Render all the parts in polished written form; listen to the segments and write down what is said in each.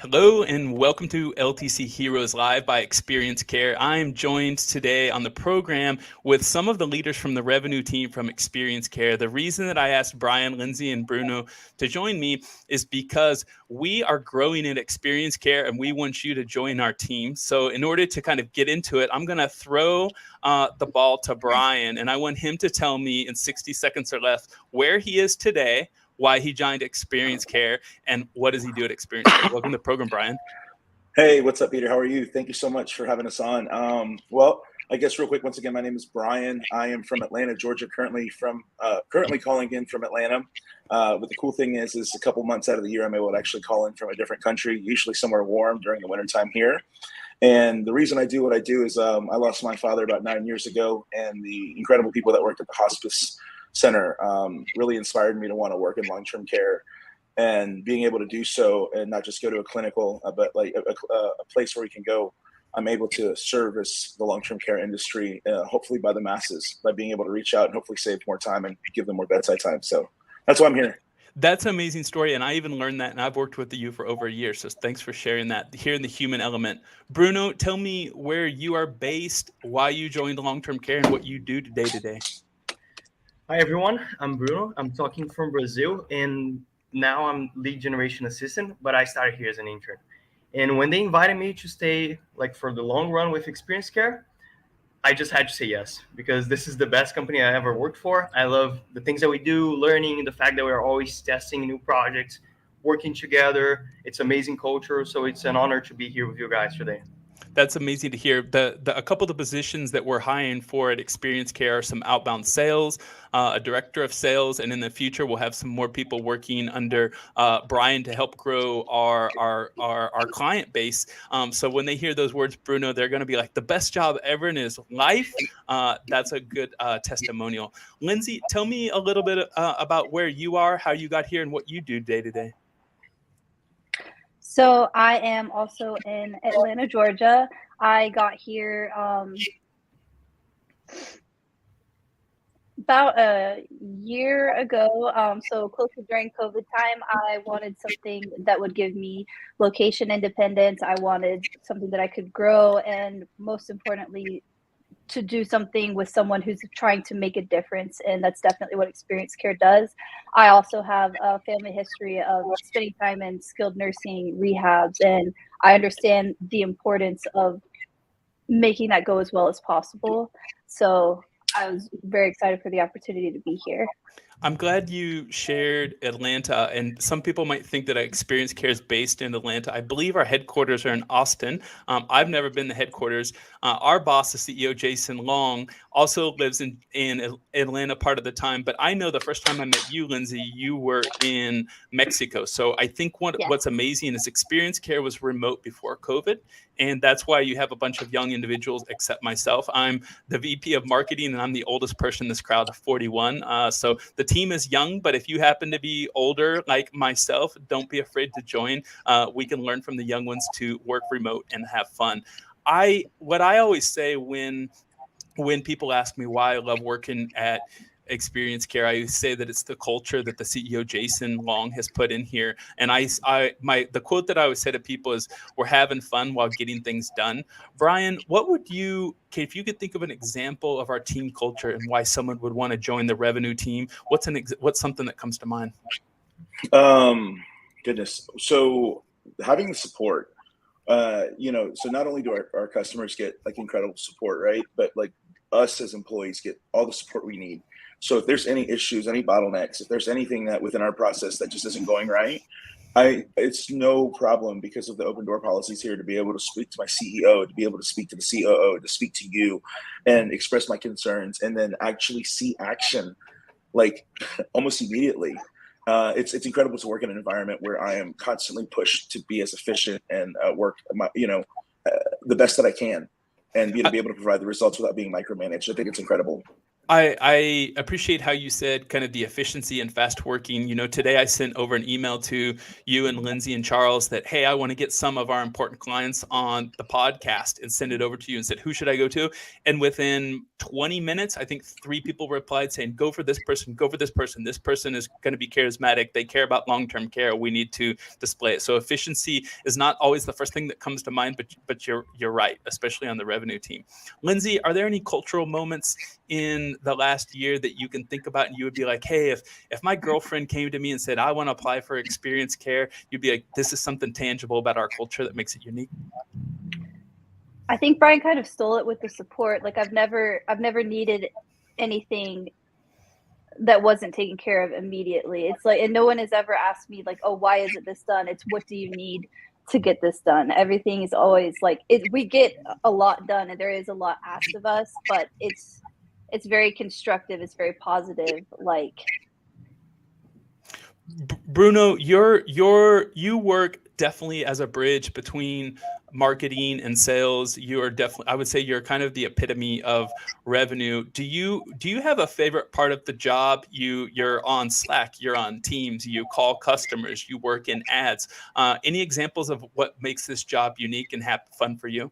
Hello and welcome to LTC Heroes Live by Experience Care. I am joined today on the program with some of the leaders from the revenue team from Experience Care. The reason that I asked Brian, Lindsay, and Bruno to join me is because we are growing in Experience Care and we want you to join our team. So in order to kind of get into it, I'm going to throw the ball to Brian, and I want him to tell me in 60 seconds or less where he is today, why he joined Experience Care, and what does he do at Experience Care. Welcome to the program, Brian. Hey, what's up, Peter? How are you? Thank you so much for having us on. Well, I guess real quick, once again, my name is Brian. I am from Atlanta, Georgia, currently calling in from Atlanta. But the cool thing is a couple months out of the year, I'm able to actually call in from a different country, usually somewhere warm during the wintertime here. And the reason I do what I do is I lost my father about 9 years ago, and the incredible people that worked at the hospice center really inspired me to want to work in long-term care, and being able to do so and not just go to a clinical, but like a place where we can go. I'm able to service the long-term care industry, hopefully by the masses, by being able to reach out and hopefully save more time and give them more bedside time. So that's why I'm here. That's an amazing story, and I even learned that, and I've worked with you for over a year, so thanks for sharing that, hearing the human element. Bruno, tell me where you are based, why you joined long-term care, and what you do day to day. Hi, everyone. I'm Bruno. I'm talking from Brazil, and now I'm lead generation assistant, but I started here as an intern. And when they invited me to stay like for the long run with Experience Care, I just had to say yes, because this is the best company I ever worked for. I love the things that we do, learning, the fact that we're always testing new projects, working together. It's amazing culture. So it's an honor to be here with you guys today. That's amazing to hear. A couple of the positions that we're hiring for at Experience Care are some outbound sales, a director of sales, and in the future we'll have some more people working under Brian to help grow our client base. So when they hear those words, Bruno, they're going to be like, the best job ever in his life. That's a good testimonial. Lindsay, tell me a little bit about where you are, how you got here, and what you do day to day. So I am also in Atlanta, Georgia. I got here about a year ago, so closer during COVID time. I wanted something that would give me location independence. I wanted something that I could grow, and most importantly, to do something with someone who's trying to make a difference, and that's definitely what Experience Care does. I also have a family history of spending time in skilled nursing rehabs, and I understand the importance of making that go as well as possible. So I was very excited for the opportunity to be here. I'm glad you shared Atlanta, and some people might think that Experience Care is based in Atlanta. I believe our headquarters are in Austin. I've never been to headquarters. Our boss, the CEO, Jason Long, also lives in Atlanta part of the time, but I know the first time I met you, Lindsay, you were in Mexico. So I think what's amazing is Experience Care was remote before COVID, and that's why you have a bunch of young individuals except myself. I'm the VP of marketing, and I'm the oldest person in this crowd of 41. So the team is young, but if you happen to be older like myself, don't be afraid to join. We can learn from the young ones to work remote and have fun. What I always say when people ask me why I love working at Experience Care, I say that it's the culture that the CEO Jason Long has put in here. And the quote that I always say to people is, "We're having fun while getting things done." Brian, if you could think of an example of our team culture and why someone would want to join the revenue team, what's something that comes to mind? Goodness. So having the support, so not only do our customers get like incredible support, right? But like us as employees get all the support we need. So if there's any issues, any bottlenecks, if there's anything that within our process that just isn't going right, it's no problem because of the open door policies here to be able to speak to my CEO, to be able to speak to the COO, to speak to you and express my concerns, and then actually see action like almost immediately. It's incredible to work in an environment where I am constantly pushed to be as efficient and work the best that I can, and be able to provide the results without being micromanaged. I think it's incredible. I appreciate how you said kind of the efficiency and fast working. Today I sent over an email to you and Lindsay and Charles that, hey, I want to get some of our important clients on the podcast, and send it over to you and said, who should I go to? And within 20 minutes, I think 3 people replied saying, go for this person, go for this person. This person is going to be charismatic. They care about long-term care. We need to display it. So efficiency is not always the first thing that comes to mind, but you're right, especially on the revenue team. Lindsay, are there any cultural moments in the last year that you can think about and you would be like, hey, if my girlfriend came to me and said, I want to apply for experience care, you'd be like, this is something tangible about our culture that makes it unique? I think Brian kind of stole it with the support. Like I've never needed anything that wasn't taken care of immediately. It's like, and no one has ever asked me like, oh, why isn't this done? It's what do you need to get this done? Everything is always like, we get a lot done and there is a lot asked of us, but it's very constructive. It's very positive. Like Bruno, you work definitely as a bridge between marketing and sales. You are definitely, I would say you're kind of the epitome of revenue. Do you have a favorite part of the job? You're on Slack, you're on Teams, you call customers, you work in ads. Any examples of what makes this job unique and have fun for you?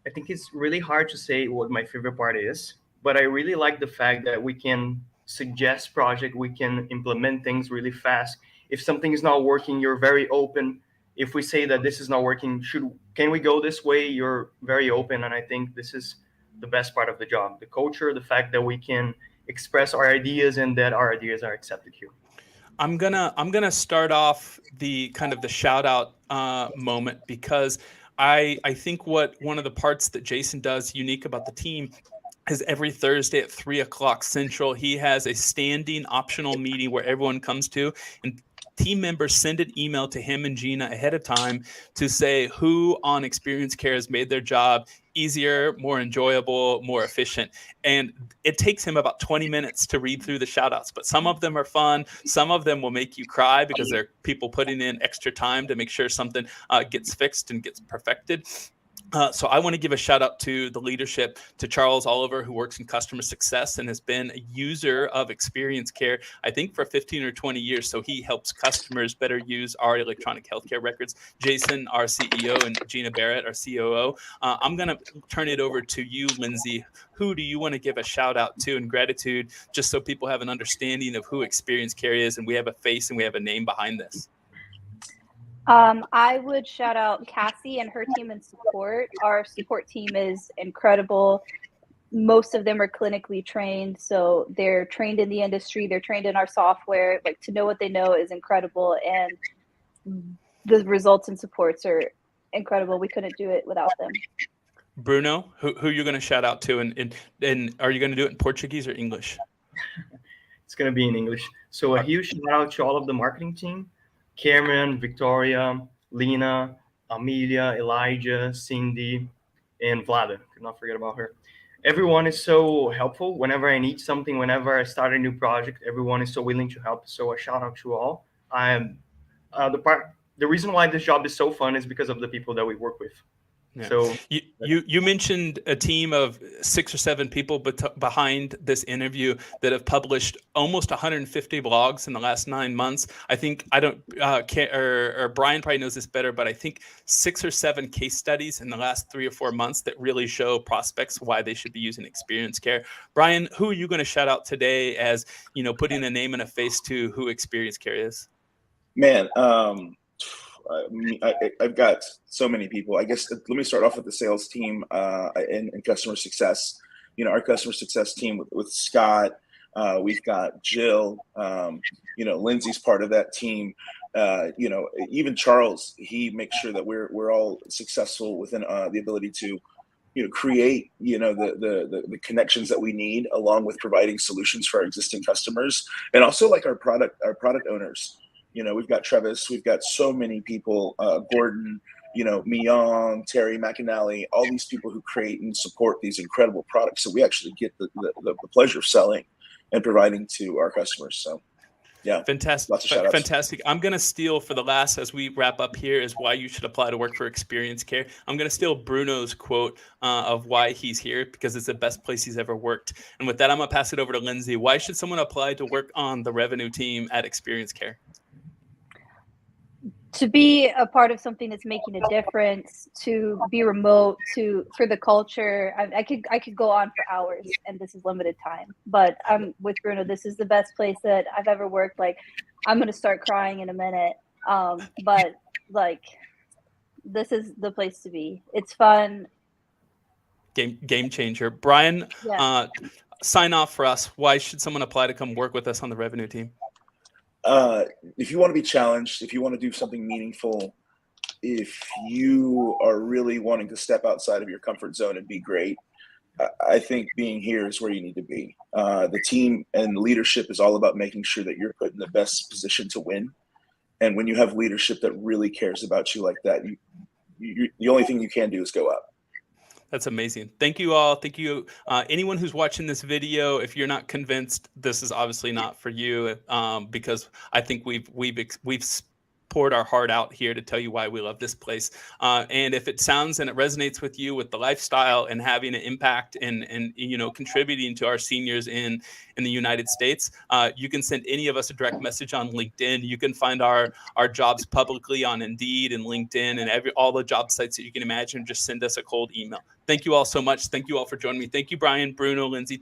I think it's really hard to say what my favorite part is, but I really like the fact that we can suggest project, we can implement things really fast. If something is not working, you're very open. If we say that this is not working, can we go this way? You're very open, and I think this is the best part of the job. The culture, the fact that we can express our ideas and that our ideas are accepted here. I'm gonna start off the kind of the shout out moment, because I think one of the parts that Jason does unique about the team is every Thursday at 3:00 Central, he has a standing optional meeting where everyone comes to, and team members send an email to him and Gina ahead of time to say who on Experience Care has made their job easier, more enjoyable, more efficient. And it takes him about 20 minutes to read through the shout outs, but some of them are fun. Some of them will make you cry because they're people putting in extra time to make sure something gets fixed and gets perfected. So I want to give a shout out to the leadership, to Charles Oliver, who works in customer success and has been a user of Experience Care, I think, for 15 or 20 years. So he helps customers better use our electronic healthcare records. Jason, our CEO, and Gina Barrett, our COO. I'm going to turn it over to you, Lindsay. Who do you want to give a shout out to and gratitude, just so people have an understanding of who Experience Care is and we have a face and we have a name behind this? I would shout out Cassie and her team in support. Our support team is incredible. Most of them are clinically trained, so they're trained in the industry. They're trained in our software. Like, to know what they know is incredible, and the results and supports are incredible. We couldn't do it without them. Bruno, who you're going to shout out to, and are you going to do it in Portuguese or English? It's going to be in English. So a huge shout out to all of the marketing team. Cameron, Victoria, Lena, Amelia, Elijah, Cindy, and Vlada. Could not forget about her. Everyone is so helpful. Whenever I need something, whenever I start a new project, everyone is so willing to help. So a shout out to all. The reason why this job is so fun is because of the people that we work with. Yeah. So you mentioned a team of 6 or 7 people behind this interview that have published almost 150 blogs in the last 9 months. I think or Brian probably knows this better, but I think 6 or 7 case studies in the last 3 or 4 months that really show prospects why they should be using Experience Care. Brian, who are you going to shout out today as, putting a name and a face to who Experience Care is? Man, I've got so many people. I guess let me start off with the sales team and customer success. Our customer success team with Scott. We've got Jill. Lindsay's part of that team. Even Charles. He makes sure that we're all successful within the ability to create the connections that we need, along with providing solutions for our existing customers, and also like our product owners. We've got Travis, we've got so many people, Gordon, Myong, Terry McAnally, all these people who create and support these incredible products. So we actually get the pleasure of selling and providing to our customers. So Yeah. Fantastic. Lots of shout outs. Fantastic. I'm going to steal for the last, as we wrap up here, is why you should apply to work for Experience Care. I'm going to steal Bruno's quote of why he's here, because it's the best place he's ever worked. And with that, I'm going to pass it over to Lindsay. Why should someone apply to work on the revenue team at Experience Care? To be a part of something that's making a difference, to be remote, for the culture. I could go on for hours, and this is limited time. But I'm with Bruno. This is the best place that I've ever worked. Like, I'm gonna start crying in a minute. But like, this is the place to be. It's fun. Game changer. Brian, Yeah. sign off for us. Why should someone apply to come work with us on the revenue team? If you want to be challenged, if you want to do something meaningful, if you are really wanting to step outside of your comfort zone and be great, I think being here is where you need to be. The team and leadership is all about making sure that you're put in the best position to win. And when you have leadership that really cares about you like that, the only thing you can do is go up. That's amazing. Thank you all. Thank you. Anyone who's watching this video, if you're not convinced, this is obviously not for you, because I think we've poured our heart out here to tell you why we love this place. And if it sounds and it resonates with you with the lifestyle and having an impact and contributing to our seniors in the United States, you can send any of us a direct message on LinkedIn. You can find our jobs publicly on Indeed and LinkedIn and all the job sites that you can imagine. Just send us a cold email. Thank you all so much. Thank you all for joining me. Thank you, Brian, Bruno, Lindsay.